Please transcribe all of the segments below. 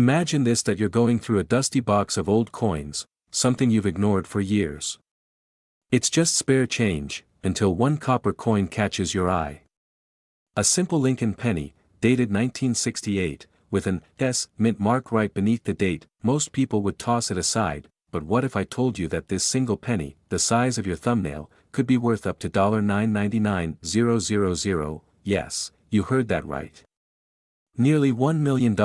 Imagine this: that you're going through a dusty box of old coins, something you've ignored for years. It's just spare change, until one copper coin catches your eye. A simple Lincoln penny, dated 1968, with an S mint mark right beneath the date. Most people would toss it aside, but what if I told you that this single penny, the size of your thumbnail, could be worth up to $999,000? Yes, you heard that right. Nearly $1 million,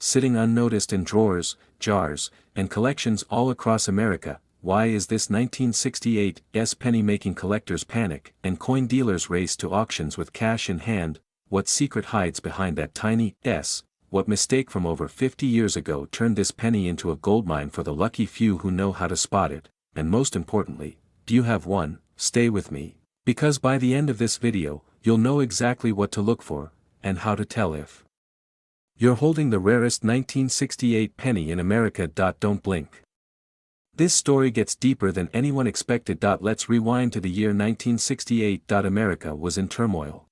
sitting unnoticed in drawers, jars, and collections all across America. Why is this 1968 penny making collectors panic and coin dealers race to auctions with cash in hand? What secret hides behind that tiny S? What mistake from over 50 years ago turned this penny into a goldmine for the lucky few who know how to spot it? And most importantly, do you have one? Stay with me, because by the end of this video, you'll know exactly what to look for, and how to tell if you're holding the rarest 1968 penny in America. Don't blink. This story gets deeper than anyone expected. Let's rewind to the year 1968. America was in turmoil.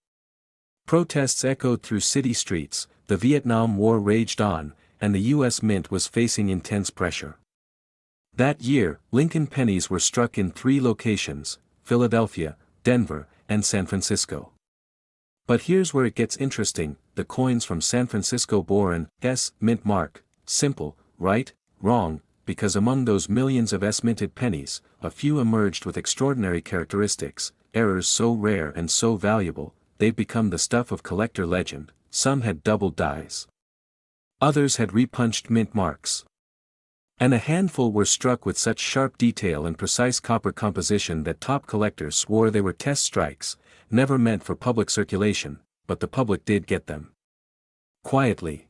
Protests echoed through city streets, the Vietnam War raged on, and the U.S. Mint was facing intense pressure. That year, Lincoln pennies were struck in 3 locations: Philadelphia, Denver, and San Francisco. But here's where it gets interesting: the coins from San Francisco bore an S mint mark. Simple, right? Wrong, because among those millions of S-minted pennies, a few emerged with extraordinary characteristics, errors so rare and so valuable, they've become the stuff of collector legend. Some had doubled dies. Others had repunched mint marks. And a handful were struck with such sharp detail and precise copper composition that top collectors swore they were test strikes, never meant for public circulation, but the public did get them. Quietly.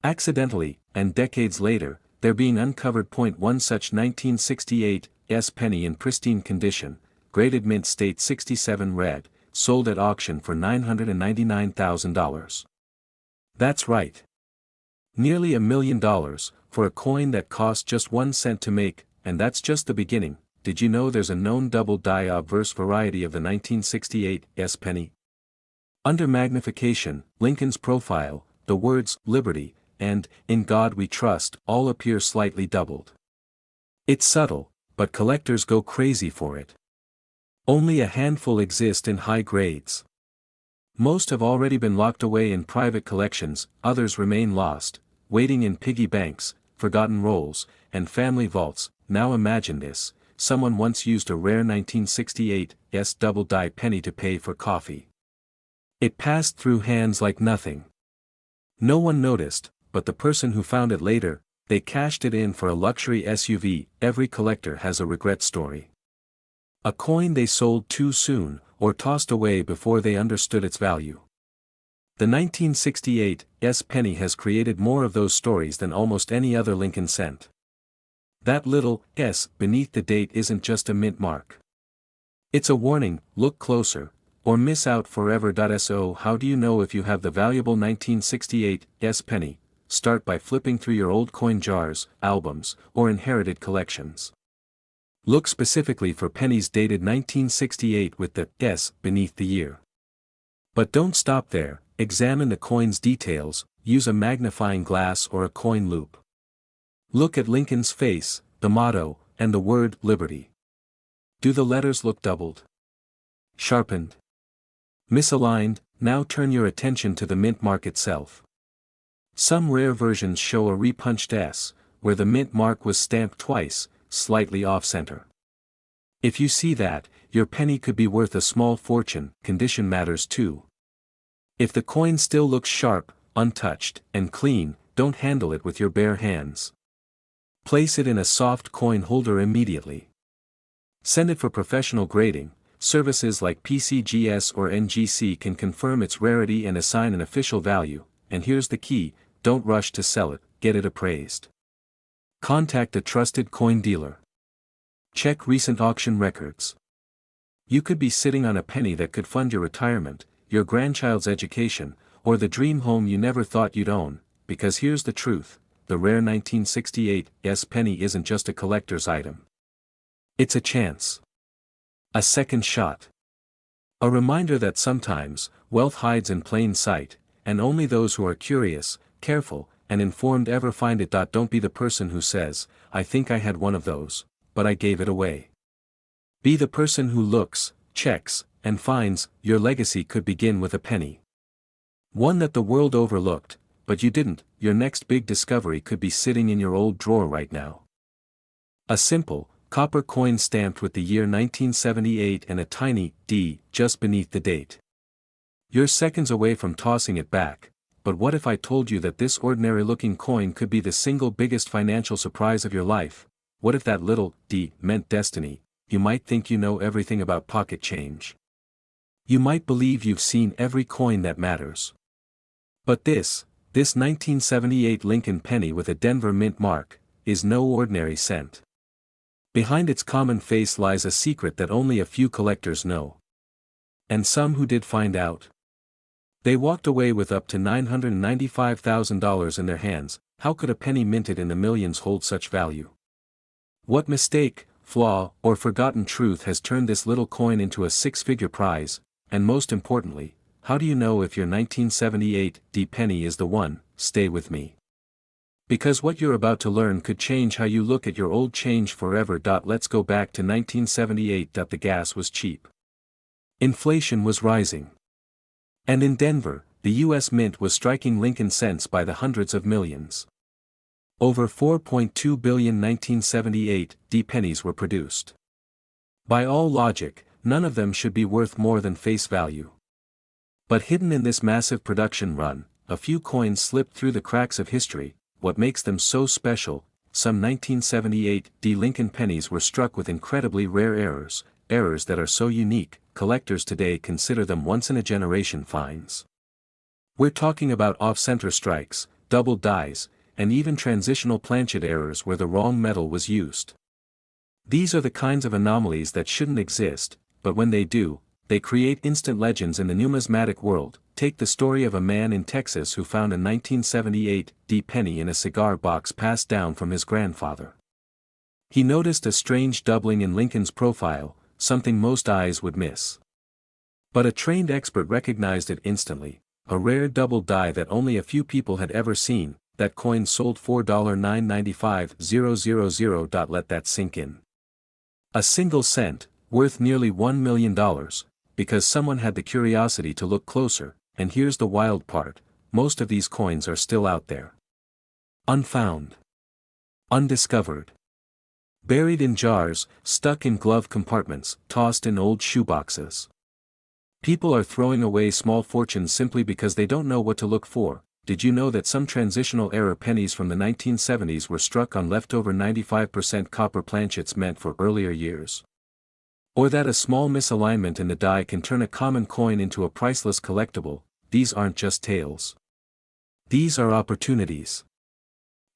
Accidentally, and decades later, they're being uncovered. One such 1968 penny in pristine condition, graded mint state 67 red, sold at auction for $999,000. That's right. Nearly $1 million, for a coin that cost just 1 cent to make, and that's just the beginning. Did you know there's a known double die obverse variety of the 1968 penny? Under magnification, Lincoln's profile, the words "Liberty" and "In God We Trust" all appear slightly doubled. It's subtle, but collectors go crazy for it. Only a handful exist in high grades. Most have already been locked away in private collections, others remain lost, waiting in piggy banks, forgotten rolls, and family vaults. Now imagine this: someone once used a rare 1968 double die penny to pay for coffee. It passed through hands like nothing. No one noticed, but the person who found it later, they cashed it in for a luxury SUV. Every collector has a regret story. A coin they sold too soon, or tossed away before they understood its value. The 1968 penny has created more of those stories than almost any other Lincoln cent. That little S beneath the date isn't just a mint mark. It's a warning: look closer, or miss out forever. So how do you know if you have the valuable 1968 penny? Start by flipping through your old coin jars, albums, or inherited collections. Look specifically for pennies dated 1968 with the S beneath the year. But don't stop there, examine the coin's details, use a magnifying glass or a coin loop. Look at Lincoln's face, the motto, and the word "Liberty." Do the letters look doubled? Sharpened? Misaligned? Now turn your attention to the mint mark itself. Some rare versions show a repunched S, where the mint mark was stamped twice, slightly off-center. If you see that, your penny could be worth a small fortune. Condition matters too. If the coin still looks sharp, untouched, and clean, don't handle it with your bare hands. Place it in a soft coin holder immediately. Send it for professional grading. Services like PCGS or NGC can confirm its rarity and assign an official value. And here's the key: don't rush to sell it, get it appraised. Contact a trusted coin dealer. Check recent auction records. You could be sitting on a penny that could fund your retirement, your grandchild's education, or the dream home you never thought you'd own. Because here's the truth: the rare 1968 penny isn't just a collector's item. It's a chance. A second shot. A reminder that sometimes, wealth hides in plain sight, and only those who are curious, careful, and informed ever find it. Don't be the person who says, I think I had one of those, but I gave it away. Be the person who looks, checks, and finds. Your legacy could begin with a penny. One that the world overlooked, but you didn't. Your next big discovery could be sitting in your old drawer right now. A simple, copper coin stamped with the year 1978 and a tiny D just beneath the date. You're seconds away from tossing it back, but what if I told you that this ordinary-looking coin could be the single biggest financial surprise of your life? What if that little D meant destiny? You might think you know everything about pocket change. You might believe you've seen every coin that matters. But this 1978 Lincoln penny with a Denver Mint mark, is no ordinary cent. Behind its common face lies a secret that only a few collectors know. And some who did find out. They walked away with up to $995,000 in their hands. How could a penny minted in the millions hold such value? What mistake, flaw, or forgotten truth has turned this little coin into a six-figure prize? And most importantly, how do you know if your 1978 D penny is the one? Stay with me. Because what you're about to learn could change how you look at your old change forever. Let's go back to 1978. The gas was cheap. Inflation was rising. And in Denver, the U.S. Mint was striking Lincoln cents by the hundreds of millions. Over 4.2 billion 1978 D pennies were produced. By all logic, none of them should be worth more than face value. But hidden in this massive production run, a few coins slipped through the cracks of history. What makes them so special? Some 1978 D Lincoln pennies were struck with incredibly rare errors that are so unique, collectors today consider them once-in-a-generation finds. We're talking about off-center strikes, double dies, and even transitional planchet errors where the wrong metal was used. These are the kinds of anomalies that shouldn't exist, but when they do, they create instant legends in the numismatic world. Take the story of a man in Texas who found a 1978 D penny in a cigar box passed down from his grandfather. He noticed a strange doubling in Lincoln's profile, something most eyes would miss. But a trained expert recognized it instantly, a rare double die that only a few people had ever seen. That coin sold $4,995,000. Let that sink in. A single cent, worth nearly $1 million, because someone had the curiosity to look closer. And here's the wild part, most of these coins are still out there. Unfound. Undiscovered. Buried in jars, stuck in glove compartments, tossed in old shoeboxes. People are throwing away small fortunes simply because they don't know what to look for. Did you know that some transitional era pennies from the 1970s were struck on leftover 95% copper planchets meant for earlier years? Or that a small misalignment in the die can turn a common coin into a priceless collectible? These aren't just tales. These are opportunities.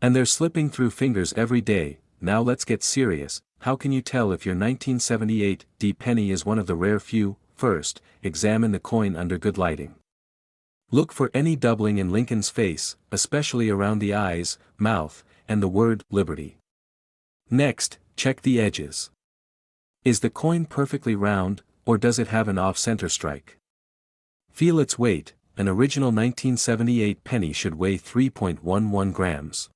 And they're slipping through fingers every day. Now let's get serious. How can you tell if your 1978 D penny is one of the rare few? First, examine the coin under good lighting. Look for any doubling in Lincoln's face, especially around the eyes, mouth, and the word Liberty. Next, check the edges. Is the coin perfectly round, or does it have an off-center strike? Feel its weight. An original 1978 penny should weigh 3.11 grams.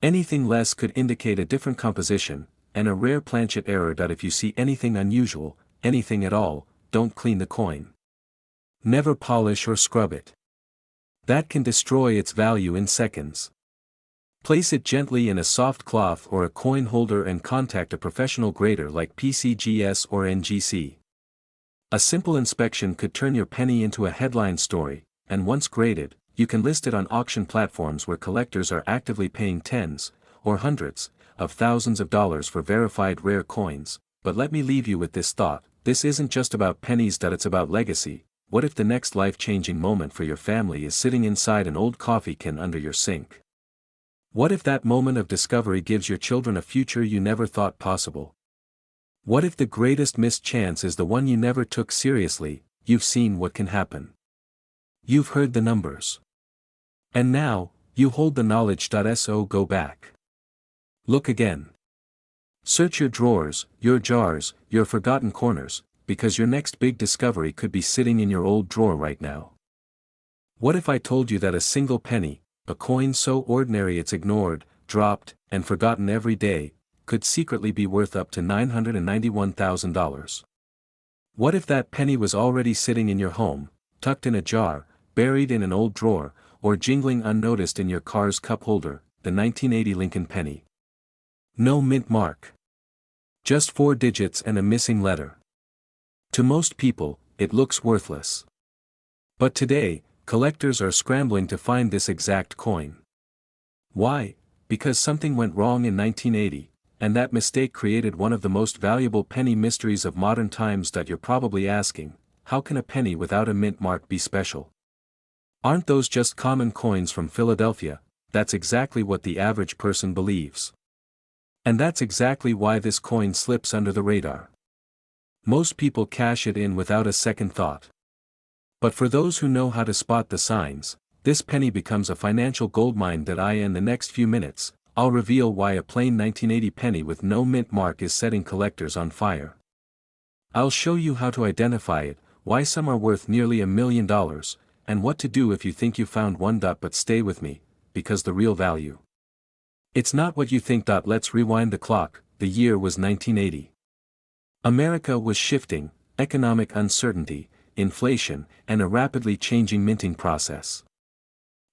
Anything less could indicate a different composition, and a rare planchet error. If you see anything unusual, anything at all, don't clean the coin. Never polish or scrub it. That can destroy its value in seconds. Place it gently in a soft cloth or a coin holder and contact a professional grader like PCGS or NGC. A simple inspection could turn your penny into a headline story, and once graded, you can list it on auction platforms where collectors are actively paying tens, or hundreds, of thousands of dollars for verified rare coins. But let me leave you with this thought: this isn't just about pennies, it's about legacy. What if the next life-changing moment for your family is sitting inside an old coffee can under your sink? What if that moment of discovery gives your children a future you never thought possible? What if the greatest missed chance is the one you never took seriously? You've seen what can happen. You've heard the numbers. And now, you hold the knowledge. So go back. Look again. Search your drawers, your jars, your forgotten corners, because your next big discovery could be sitting in your old drawer right now. What if I told you that a single penny, a coin so ordinary it's ignored, dropped, and forgotten every day, could secretly be worth up to $991,000. What if that penny was already sitting in your home, tucked in a jar, buried in an old drawer, or jingling unnoticed in your car's cup holder, the 1980 Lincoln penny? No mint mark. Just 4 digits and a missing letter. To most people, it looks worthless. But today, collectors are scrambling to find this exact coin. Why? Because something went wrong in 1980, and that mistake created one of the most valuable penny mysteries of modern times. You're probably asking, how can a penny without a mint mark be special? Aren't those just common coins from Philadelphia? That's exactly what the average person believes. And that's exactly why this coin slips under the radar. Most people cash it in without a second thought. But for those who know how to spot the signs, this penny becomes a financial goldmine. In the next few minutes, I'll reveal why a plain 1980 penny with no mint mark is setting collectors on fire. I'll show you how to identify it, why some are worth nearly $1 million, and what to do if you think you found one. But stay with me, because the real value, it's not what you think. Let's rewind the clock. The year was 1980. America was shifting, economic uncertainty, inflation, and a rapidly changing minting process.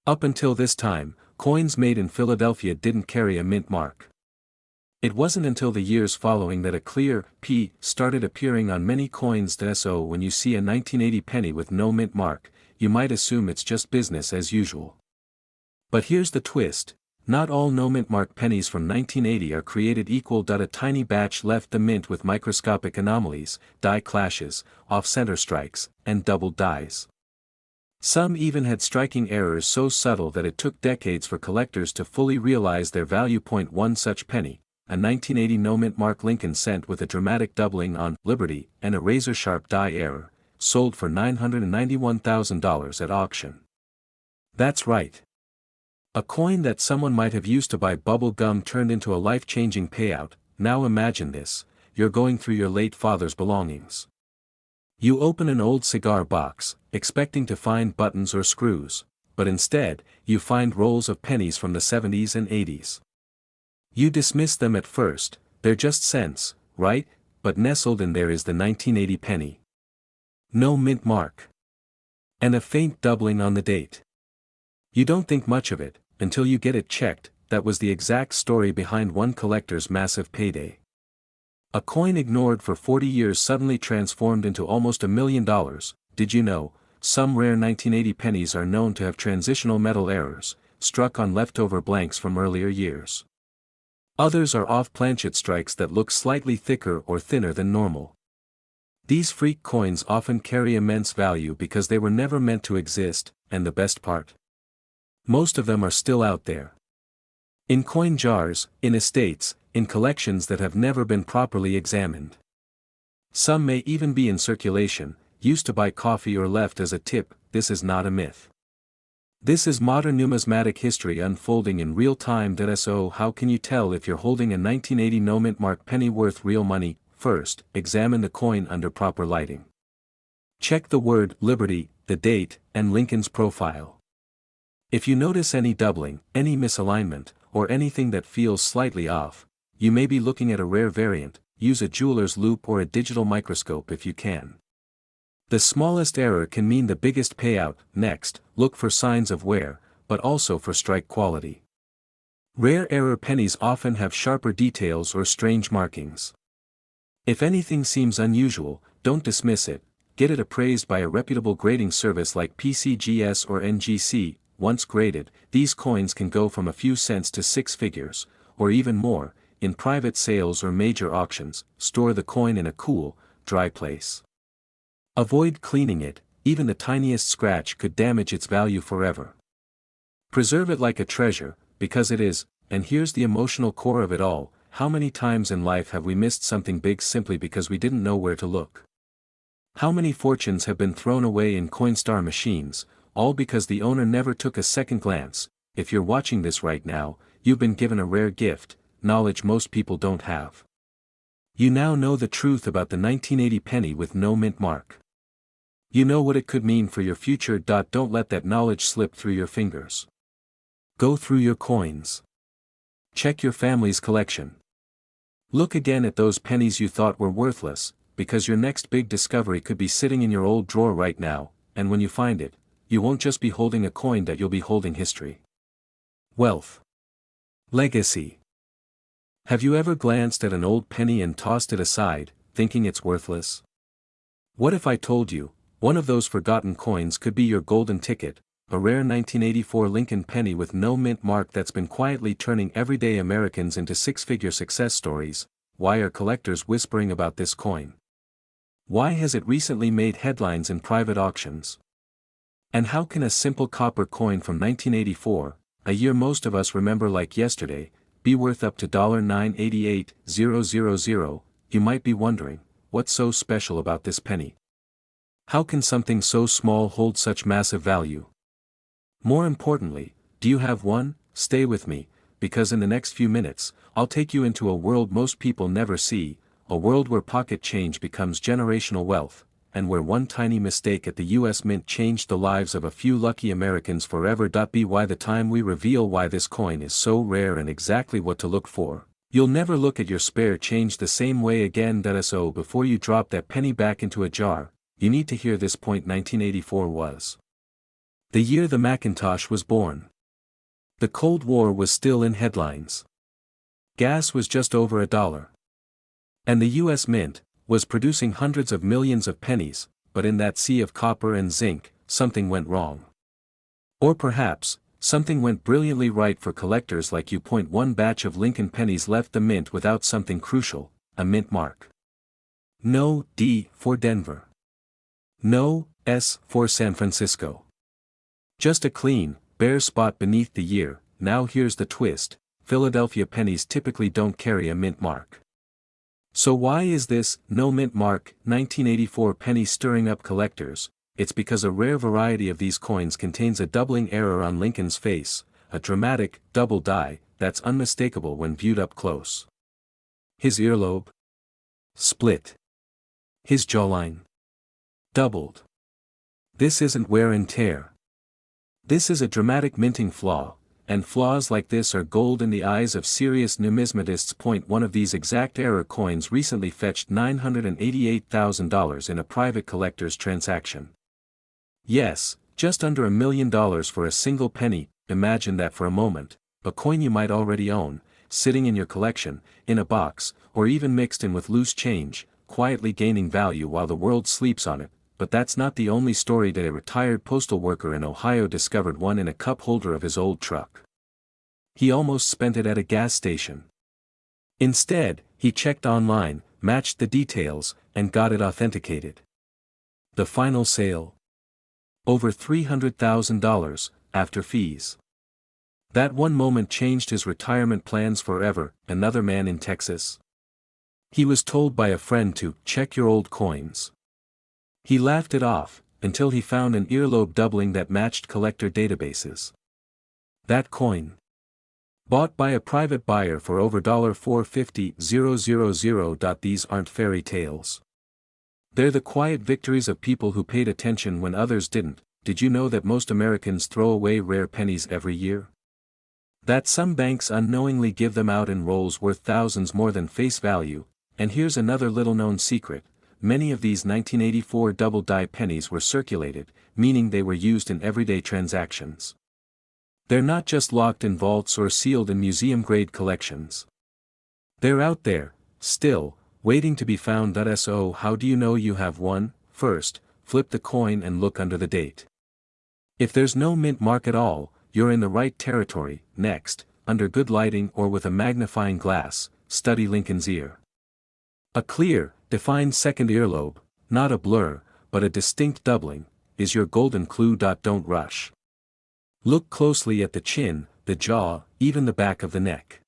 Up until this time, coins made in Philadelphia didn't carry a mint mark. It wasn't until the years following that a clear P started appearing on many coins. So when you see a 1980 penny with no mint mark, you might assume it's just business as usual. But here's the twist. Not all no mint mark pennies from 1980 are created equal. A tiny batch left the mint with microscopic anomalies, die clashes, off-center strikes, and doubled dies. Some even had striking errors so subtle that it took decades for collectors to fully realize their value. One such penny, a 1980 no mint mark Lincoln cent with a dramatic doubling on Liberty and a razor-sharp die error, sold for $991,000 at auction. That's right. A coin that someone might have used to buy bubble gum turned into a life-changing payout. Now imagine this, you're going through your late father's belongings. You open an old cigar box, expecting to find buttons or screws, but instead, you find rolls of pennies from the 70s and 80s. You dismiss them at first, they're just cents, right? But nestled in there is the 1980 penny. No mint mark. And a faint doubling on the date. You don't think much of it, until you get it checked. That was the exact story behind one collector's massive payday. A coin ignored for 40 years suddenly transformed into almost $1 million. Did you know, some rare 1980 pennies are known to have transitional metal errors, struck on leftover blanks from earlier years. Others are off-planchet strikes that look slightly thicker or thinner than normal. These freak coins often carry immense value because they were never meant to exist, and the best part? Most of them are still out there. In coin jars, in estates, in collections that have never been properly examined. Some may even be in circulation, used to buy coffee or left as a tip. This is not a myth. This is modern numismatic history unfolding in real time. So how can you tell if you're holding a 1980 no mint mark penny worth real money? First, examine the coin under proper lighting. Check the word Liberty, the date, and Lincoln's profile. If you notice any doubling, any misalignment, or anything that feels slightly off, you may be looking at a rare variant. Use a jeweler's loupe or a digital microscope if you can. The smallest error can mean the biggest payout. Next, look for signs of wear, but also for strike quality. Rare error pennies often have sharper details or strange markings. If anything seems unusual, don't dismiss it. Get it appraised by a reputable grading service like PCGS or NGC. Once graded, these coins can go from a few cents to 6 figures, or even more. In private sales or major auctions, store the coin in a cool, dry place. Avoid cleaning it, even the tiniest scratch could damage its value forever. Preserve it like a treasure, because it is. And here's the emotional core of it all. How many times in life have we missed something big simply because we didn't know where to look? How many fortunes have been thrown away in Coinstar machines, all because the owner never took a second glance? If you're watching this right now, you've been given a rare gift, knowledge most people don't have. You now know the truth about the 1980 penny with no mint mark. You know what it could mean for your future. Don't let that knowledge slip through your fingers. Go through your coins. Check your family's collection. Look again at those pennies you thought were worthless, because your next big discovery could be sitting in your old drawer right now, and when you find it, you won't just be holding a coin, that you'll be holding history. Wealth. Legacy. Have you ever glanced at an old penny and tossed it aside, thinking it's worthless? What if I told you, one of those forgotten coins could be your golden ticket, a rare 1984 Lincoln penny with no mint mark that's been quietly turning everyday Americans into six-figure success stories? Why are collectors whispering about this coin? Why has it recently made headlines in private auctions? And how can a simple copper coin from 1984, a year most of us remember like yesterday, be worth up to $988,000? You might be wondering, what's so special about this penny? How can something so small hold such massive value? More importantly, do you have one? Stay with me, because in the next few minutes, I'll take you into a world most people never see, a world where pocket change becomes generational wealth, and where one tiny mistake at the US Mint changed the lives of a few lucky Americans forever. By the time we reveal why this coin is so rare and exactly what to look for, you'll never look at your spare change the same way again. So before you drop that penny back into a jar, you need to hear this point. 1984 was the year the Macintosh was born. The Cold War was still in headlines. Gas was just over $1. And the US Mint was producing hundreds of millions of pennies, but in that sea of copper and zinc, something went wrong. Or perhaps, something went brilliantly right for collectors like you. One batch of Lincoln pennies left the mint without something crucial, a mint mark. No D for Denver. No S for San Francisco. Just a clean, bare spot beneath the year. Now here's the twist: Philadelphia pennies typically don't carry a mint mark. So why is this no mint mark 1984 penny stirring up collectors? It's because a rare variety of these coins contains a doubling error on Lincoln's face, a dramatic, double die, that's unmistakable when viewed up close. His earlobe split. His jawline doubled. This isn't wear and tear. This is a dramatic minting flaw, and flaws like this are gold in the eyes of serious numismatists. One of these exact error coins recently fetched $988,000 in a private collector's transaction. Yes, just under $1 million for a single penny. Imagine that for a moment, a coin you might already own, sitting in your collection, in a box, or even mixed in with loose change, quietly gaining value while the world sleeps on it. But that's not the only story. That a retired postal worker in Ohio discovered one in a cup holder of his old truck. He almost spent it at a gas station. Instead, he checked online, matched the details, and got it authenticated. The final sale? Over $300,000, after fees. That one moment changed his retirement plans forever. Another man in Texas. He was told by a friend to check your old coins. He laughed it off, until he found an earlobe doubling that matched collector databases. That coin, bought by a private buyer for over $450,000. These aren't fairy tales. They're the quiet victories of people who paid attention when others didn't. Did you know that most Americans throw away rare pennies every year? That some banks unknowingly give them out in rolls worth thousands more than face value? And here's another little-known secret. Many of these 1984 double-die pennies were circulated, meaning they were used in everyday transactions. They're not just locked in vaults or sealed in museum-grade collections. They're out there, still, waiting to be found. So how do you know you have one? First, flip the coin and look under the date. If there's no mint mark at all, you're in the right territory. Next, under good lighting or with a magnifying glass, study Lincoln's ear. A clear, defined second earlobe, not a blur, but a distinct doubling, is your golden clue. Don't rush. Look closely at the chin, the jaw, even the back of the neck.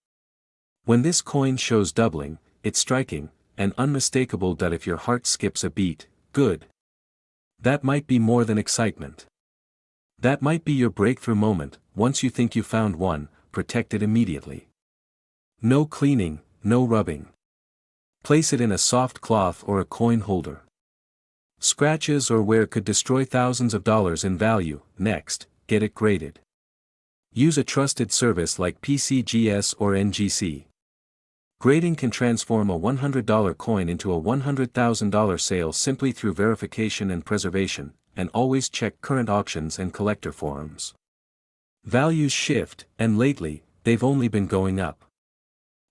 When this coin shows doubling, it's striking, and unmistakable. If your heart skips a beat, good. That might be more than excitement. That might be your breakthrough moment. Once you think you found one, protect it immediately. No cleaning, no rubbing. Place it in a soft cloth or a coin holder. Scratches or wear could destroy thousands of dollars in value. Next, get it graded. Use a trusted service like PCGS or NGC. Grading can transform a $100 coin into a $100,000 sale simply through verification and preservation, and always check current auctions and collector forums. Values shift, and lately, they've only been going up.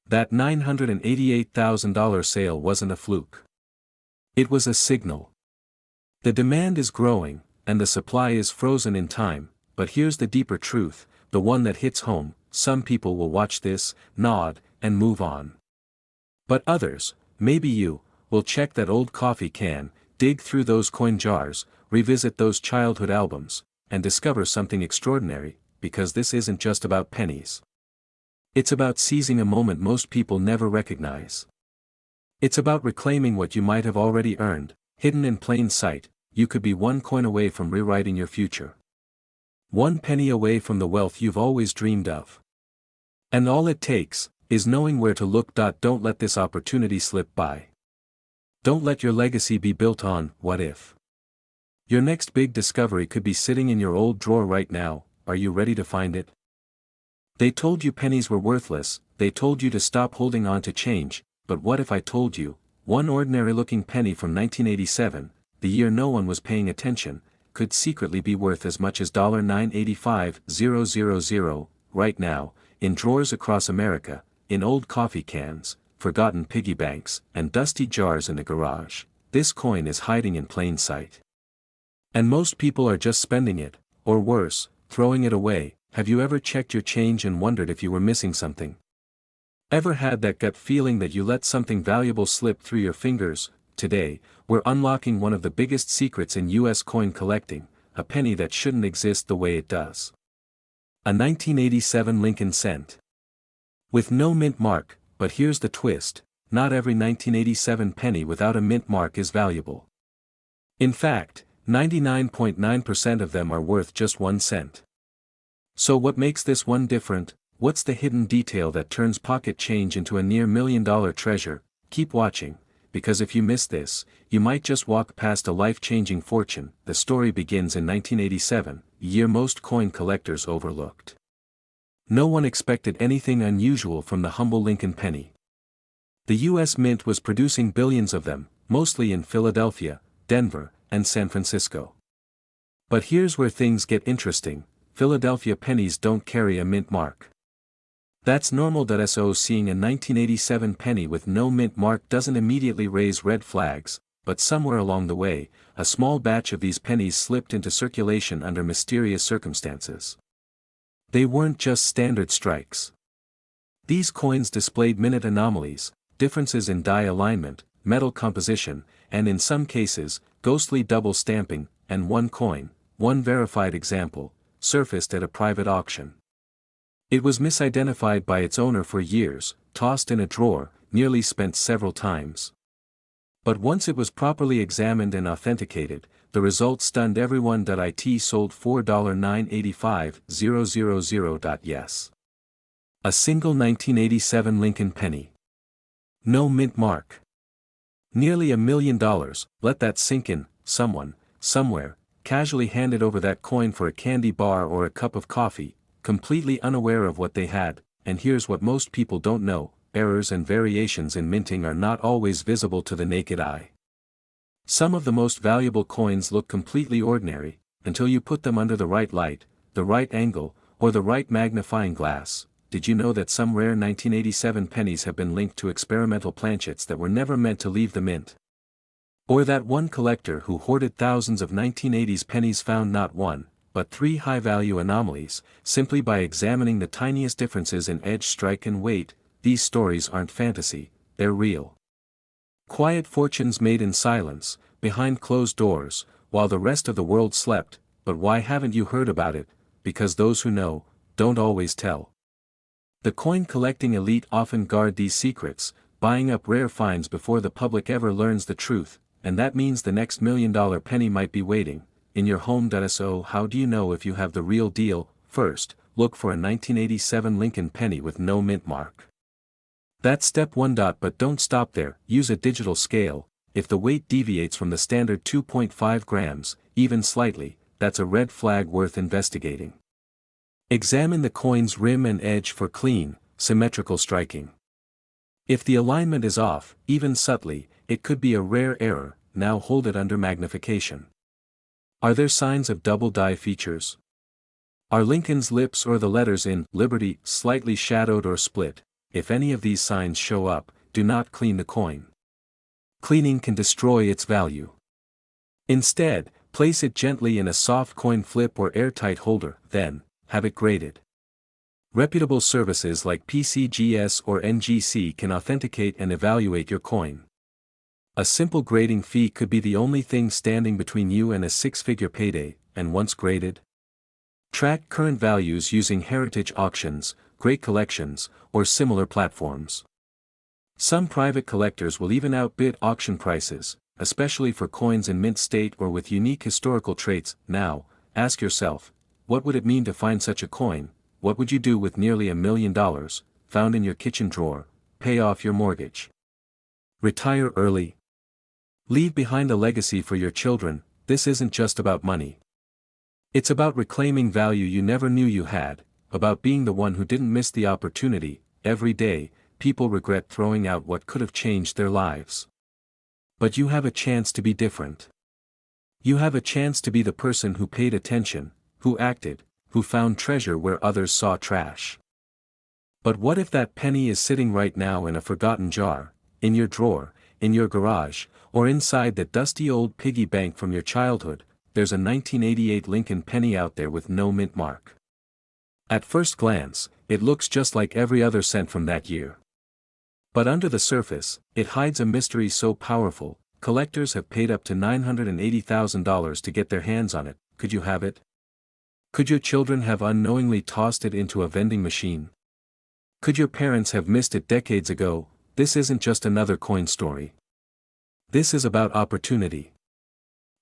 That $988,000 sale wasn't a fluke. It was a signal. The demand is growing, and the supply is frozen in time, but here's the deeper truth, the one that hits home: some people will watch this, nod, and move on. But others, maybe you, will check that old coffee can, dig through those coin jars, revisit those childhood albums, and discover something extraordinary, because this isn't just about pennies. It's about seizing a moment most people never recognize. It's about reclaiming what you might have already earned, hidden in plain sight. You could be one coin away from rewriting your future. One penny away from the wealth you've always dreamed of. And all it takes is knowing where to look. Don't let this opportunity slip by. Don't let your legacy be built on what if. Your next big discovery could be sitting in your old drawer right now. Are you ready to find it? They told you pennies were worthless, they told you to stop holding on to change, but what if I told you, one ordinary-looking penny from 1987, the year no one was paying attention, could secretly be worth as much as $985,000 right now, in drawers across America, in old coffee cans, forgotten piggy banks, and dusty jars in the garage. This coin is hiding in plain sight. And most people are just spending it, or worse, throwing it away. Have you ever checked your change and wondered if you were missing something? Ever had that gut feeling that you let something valuable slip through your fingers? Today, we're unlocking one of the biggest secrets in US coin collecting, a penny that shouldn't exist the way it does. A 1987 Lincoln cent. With no mint mark, but here's the twist: not every 1987 penny without a mint mark is valuable. In fact, 99.9% of them are worth just 1 cent. So what makes this one different? What's the hidden detail that turns pocket change into a near $1 million treasure? Keep watching, because if you miss this, you might just walk past a life-changing fortune. The story begins in 1987, a year most coin collectors overlooked. No one expected anything unusual from the humble Lincoln penny. The U.S. Mint was producing billions of them, mostly in Philadelphia, Denver, and San Francisco. But here's where things get interesting: Philadelphia pennies don't carry a mint mark. That's normal. So seeing a 1987 penny with no mint mark doesn't immediately raise red flags, but somewhere along the way, a small batch of these pennies slipped into circulation under mysterious circumstances. They weren't just standard strikes. These coins displayed minute anomalies, differences in die alignment, metal composition, and in some cases, ghostly double stamping, and one coin, one verified example, surfaced at a private auction. It was misidentified by its owner for years, tossed in a drawer, nearly spent several times. But once it was properly examined and authenticated, the result stunned everyone. It sold for $4,985,000. Yes. A single 1987 Lincoln penny. No mint mark. Nearly $1 million. Let that sink in. Someone, somewhere, casually handed over that coin for a candy bar or a cup of coffee, completely unaware of what they had. And here's what most people don't know: errors and variations in minting are not always visible to the naked eye. Some of the most valuable coins look completely ordinary, until you put them under the right light, the right angle, or the right magnifying glass. Did you know that some rare 1987 pennies have been linked to experimental planchets that were never meant to leave the mint? Or that one collector who hoarded thousands of 1980s pennies found not one, but 3 high-value anomalies, simply by examining the tiniest differences in edge strike and weight. These stories aren't fantasy, they're real. Quiet fortunes made in silence, behind closed doors, while the rest of the world slept. But why haven't you heard about it? Because those who know, don't always tell. The coin collecting elite often guard these secrets, buying up rare finds before the public ever learns the truth, and that means the next $1 million penny might be waiting in your home. So how do you know if you have the real deal? First, look for a 1987 Lincoln penny with no mint mark. That's step 1. But don't stop there. Use a digital scale. If the weight deviates from the standard 2.5 grams, even slightly, that's a red flag worth investigating. Examine the coin's rim and edge for clean, symmetrical striking. If the alignment is off, even subtly, it could be a rare error. Now hold it under magnification. Are there signs of double die features? Are Lincoln's lips or the letters in Liberty slightly shadowed or split? If any of these signs show up, do not clean the coin. Cleaning can destroy its value. Instead, place it gently in a soft coin flip or airtight holder, then, have it graded. Reputable services like PCGS or NGC can authenticate and evaluate your coin. A simple grading fee could be the only thing standing between you and a six-figure payday, and once graded, track current values using heritage auctions, great collections, or similar platforms. Some private collectors will even outbid auction prices, especially for coins in mint state or with unique historical traits. Now, ask yourself, what would it mean to find such a coin? What would you do with nearly $1 million, found in your kitchen drawer? Pay off your mortgage? Retire early? Leave behind a legacy for your children? This isn't just about money. It's about reclaiming value you never knew you had, about being the one who didn't miss the opportunity. Every day, people regret throwing out what could have changed their lives. But you have a chance to be different. You have a chance to be the person who paid attention, who acted, who found treasure where others saw trash. But what if that penny is sitting right now in a forgotten jar, in your drawer, in your garage, or inside that dusty old piggy bank from your childhood? There's a 1988 Lincoln penny out there with no mint mark. At first glance, it looks just like every other cent from that year. But under the surface, it hides a mystery so powerful, collectors have paid up to $980,000 to get their hands on it. Could you have it? Could your children have unknowingly tossed it into a vending machine? Could your parents have missed it decades ago? This isn't just another coin story. This is about opportunity.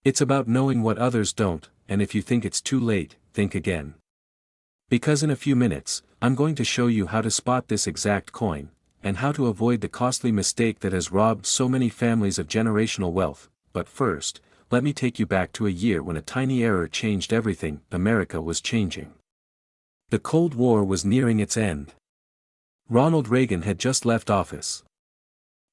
It's about knowing what others don't, and if you think it's too late, think again. Because in a few minutes, I'm going to show you how to spot this exact coin, and how to avoid the costly mistake that has robbed so many families of generational wealth. But first, let me take you back to a year when a tiny error changed everything. America was changing. The Cold War was nearing its end. Ronald Reagan had just left office.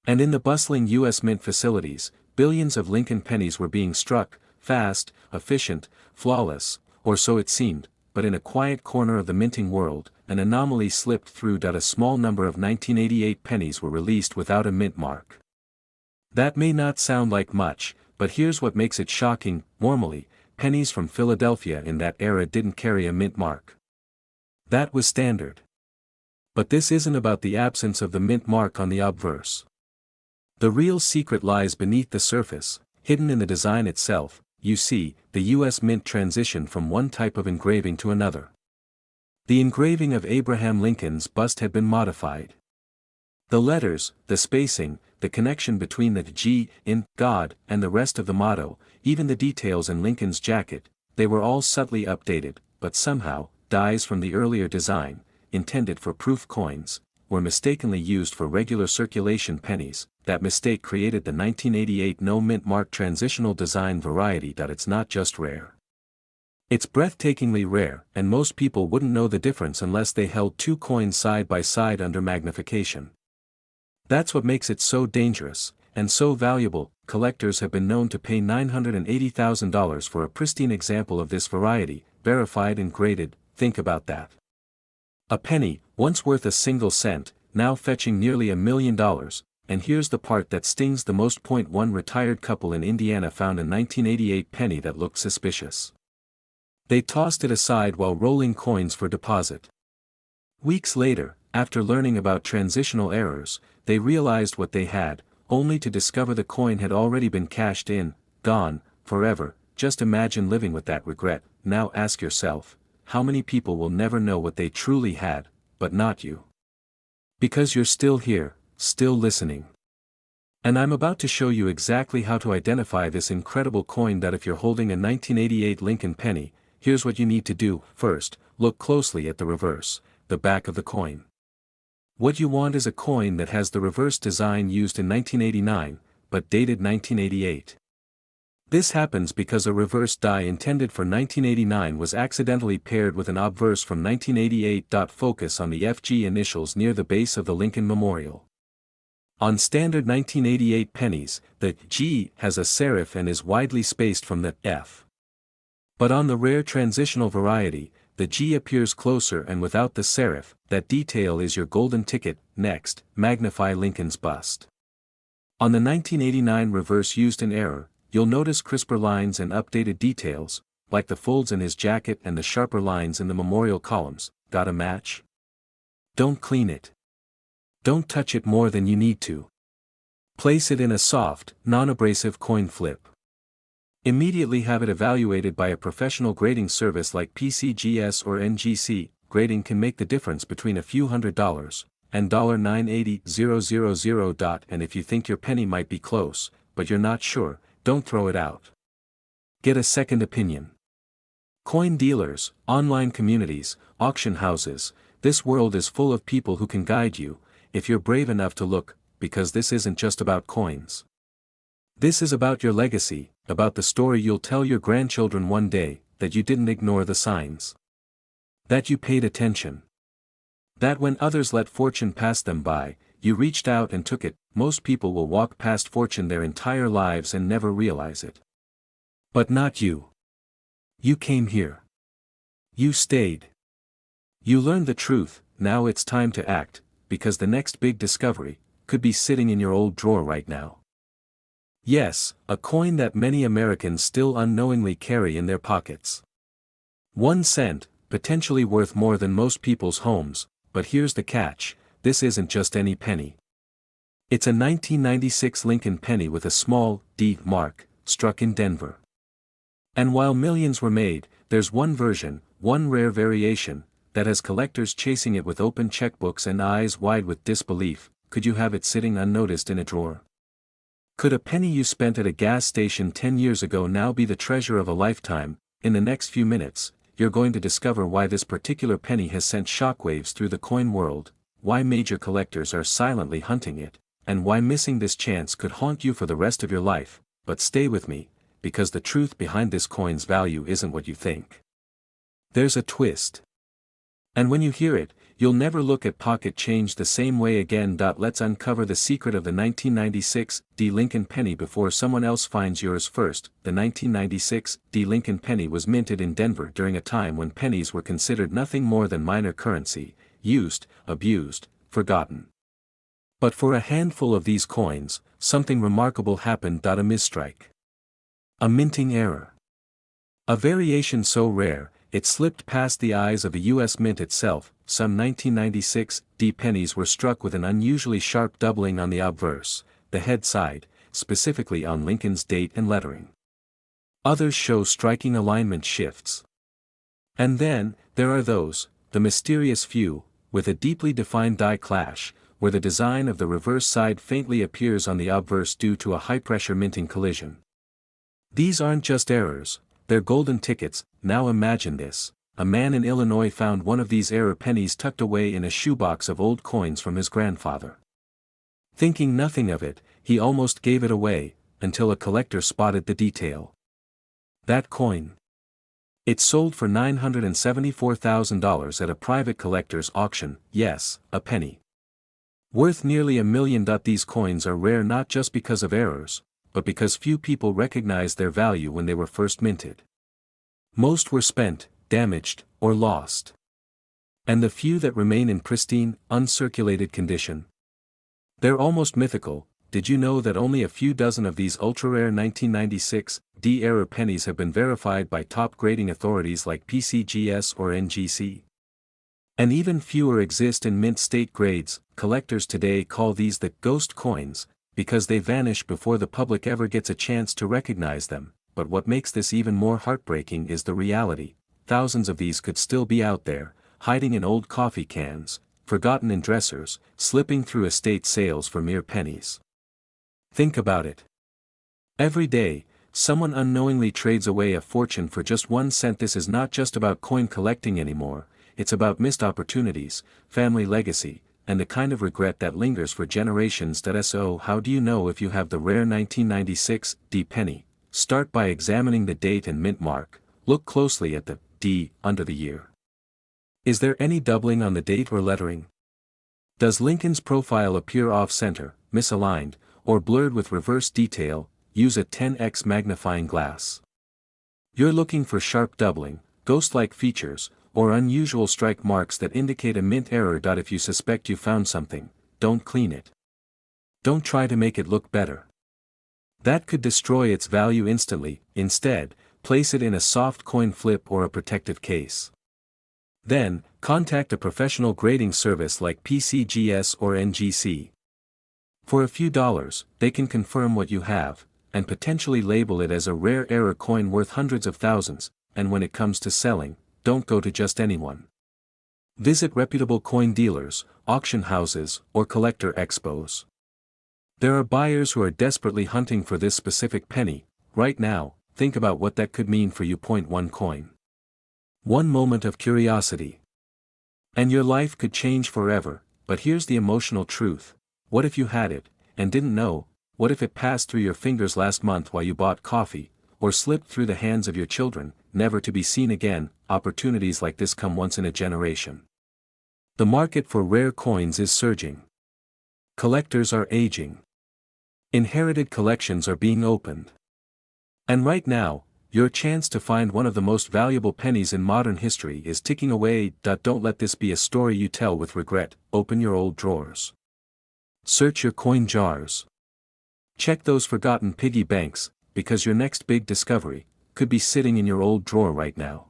And in the bustling U.S. Mint facilities, billions of Lincoln pennies were being struck, fast, efficient, flawless, or so it seemed. But in a quiet corner of the minting world, an anomaly slipped through. A small number of 1988 pennies were released without a mint mark. That may not sound like much, but here's what makes it shocking. Normally, pennies from Philadelphia in that era didn't carry a mint mark. That was standard. But this isn't about the absence of the mint mark on the obverse. The real secret lies beneath the surface, hidden in the design itself. You see, the U.S. Mint transitioned from one type of engraving to another. The engraving of Abraham Lincoln's bust had been modified. The letters, the spacing, the connection between the G in God and the rest of the motto, even the details in Lincoln's jacket, they were all subtly updated, but somehow, dies from the earlier design, intended for proof coins, were mistakenly used for regular circulation pennies. That mistake created the 1988 no mint mark transitional design variety. It's not just rare. It's breathtakingly rare, and most people wouldn't know the difference unless they held two coins side by side under magnification. That's what makes it so dangerous, and so valuable. Collectors have been known to pay $980,000 for a pristine example of this variety, verified and graded. Think about that. A penny, once worth a single cent, now fetching nearly $1 million. And here's the part that stings the most. One retired couple in Indiana found a 1988 penny that looked suspicious. They tossed it aside while rolling coins for deposit. Weeks later, after learning about transitional errors, they realized what they had, only to discover the coin had already been cashed in, gone, forever. Just imagine living with that regret. Now ask yourself, how many people will never know what they truly had, but not you? Because you're still here, still listening. And I'm about to show you exactly how to identify this incredible coin. If you're holding a 1988 Lincoln penny, here's what you need to do. First, look closely at the reverse, the back of the coin. What you want is a coin that has the reverse design used in 1989, but dated 1988. This happens because a reverse die intended for 1989 was accidentally paired with an obverse from 1988. Focus on the FG initials near the base of the Lincoln Memorial. On standard 1988 pennies, the G has a serif and is widely spaced from the F. But on the rare transitional variety, the G appears closer and without the serif. That detail is your golden ticket. Next, magnify Lincoln's bust. On the 1989 reverse used in error, you'll notice crisper lines and updated details, like the folds in his jacket and the sharper lines in the memorial columns. Got a match? Don't clean it. Don't touch it more than you need to. Place it in a soft, non-abrasive coin flip. Immediately have it evaluated by a professional grading service like PCGS or NGC. Grading can make the difference between a few $100 and $980,000. And if you think your penny might be close, but you're not sure, don't throw it out. Get a second opinion. Coin dealers, online communities, auction houses, this world is full of people who can guide you, if you're brave enough to look, because this isn't just about coins. This is about your legacy, about the story you'll tell your grandchildren one day, that you didn't ignore the signs. That you paid attention. That when others let fortune pass them by, you reached out and took it. Most people will walk past fortune their entire lives and never realize it. But not you. You came here. You stayed. You learned the truth. Now it's time to act, because the next big discovery could be sitting in your old drawer right now. Yes, a coin that many Americans still unknowingly carry in their pockets. 1 cent, potentially worth more than most people's homes, but here's the catch, this isn't just any penny. It's a 1996 Lincoln penny with a small D mark, struck in Denver. And while millions were made, there's one version, one rare variation, that has collectors chasing it with open checkbooks and eyes wide with disbelief. Could you have it sitting unnoticed in a drawer? Could a penny you spent at a gas station 10 years ago now be the treasure of a lifetime? In the next few minutes, you're going to discover why this particular penny has sent shockwaves through the coin world, why major collectors are silently hunting it, and why missing this chance could haunt you for the rest of your life. But stay with me, because the truth behind this coin's value isn't what you think. There's a twist. And when you hear it, you'll never look at pocket change the same way again. Let's uncover the secret of the 1996 D Lincoln penny before someone else finds yours first. The 1996 D Lincoln penny was minted in Denver during a time when pennies were considered nothing more than minor currency, used, abused, forgotten. But for a handful of these coins, something remarkable happened. A misstrike. A minting error. A variation so rare, it slipped past the eyes of the U.S. Mint itself. Some 1996 D pennies were struck with an unusually sharp doubling on the obverse, the head side, specifically on Lincoln's date and lettering. Others show striking alignment shifts. And then, there are those, the mysterious few, with a deeply defined die clash, where the design of the reverse side faintly appears on the obverse due to a high-pressure minting collision. These aren't just errors, they're golden tickets. Now imagine this. A man in Illinois found one of these error pennies tucked away in a shoebox of old coins from his grandfather. Thinking nothing of it, he almost gave it away, until a collector spotted the detail. That coin. It sold for $974,000 at a private collector's auction. Yes, a penny. Worth nearly $1 million. These coins are rare not just because of errors, but because few people recognized their value when they were first minted. Most were spent, damaged, or lost. And the few that remain in pristine, uncirculated condition. They're almost mythical. Did you know that only a few dozen of these ultra-rare 1996 D error pennies have been verified by top grading authorities like PCGS or NGC? And even fewer exist in mint state grades. Collectors today call these the ghost coins, because they vanish before the public ever gets a chance to recognize them. But what makes this even more heartbreaking is the reality. Thousands of these could still be out there, hiding in old coffee cans, forgotten in dressers, slipping through estate sales for mere pennies. Think about it. Every day, someone unknowingly trades away a fortune for just 1 cent. This is not just about coin collecting anymore, it's about missed opportunities, family legacy, and the kind of regret that lingers for generations. So how do you know if you have the rare 1996 D penny? start by examining the date and mint mark. Look closely at the D under the year. Is there any doubling on the date or lettering? Does Lincoln's profile appear off-center, misaligned, or blurred with reverse detail? Use a 10x magnifying glass. You're looking for sharp doubling, ghost-like features, or unusual strike marks that indicate a mint error. If you suspect you found something, don't clean it. Don't try to make it look better. That could destroy its value instantly. Instead, place it in a soft coin flip or a protective case. Then, contact a professional grading service like PCGS or NGC. For a few dollars, they can confirm what you have, and potentially label it as a rare error coin worth hundreds of thousands. And when it comes to selling, don't go to just anyone. Visit reputable coin dealers, auction houses, or collector expos. There are buyers who are desperately hunting for this specific penny. Right now, think about what that could mean for you. Point one coin. One moment of curiosity. And your life could change forever. But here's the emotional truth. What if you had it, and didn't know? What if it passed through your fingers last month while you bought coffee, or slipped through the hands of your children, never to be seen again? Opportunities like this come once in a generation. The market for rare coins is surging. Collectors are aging. Inherited collections are being opened. And right now, your chance to find one of the most valuable pennies in modern history is ticking away. Don't let this be a story you tell with regret. Open your old drawers. Search your coin jars. Check those forgotten piggy banks, because your next big discovery could be sitting in your old drawer right now.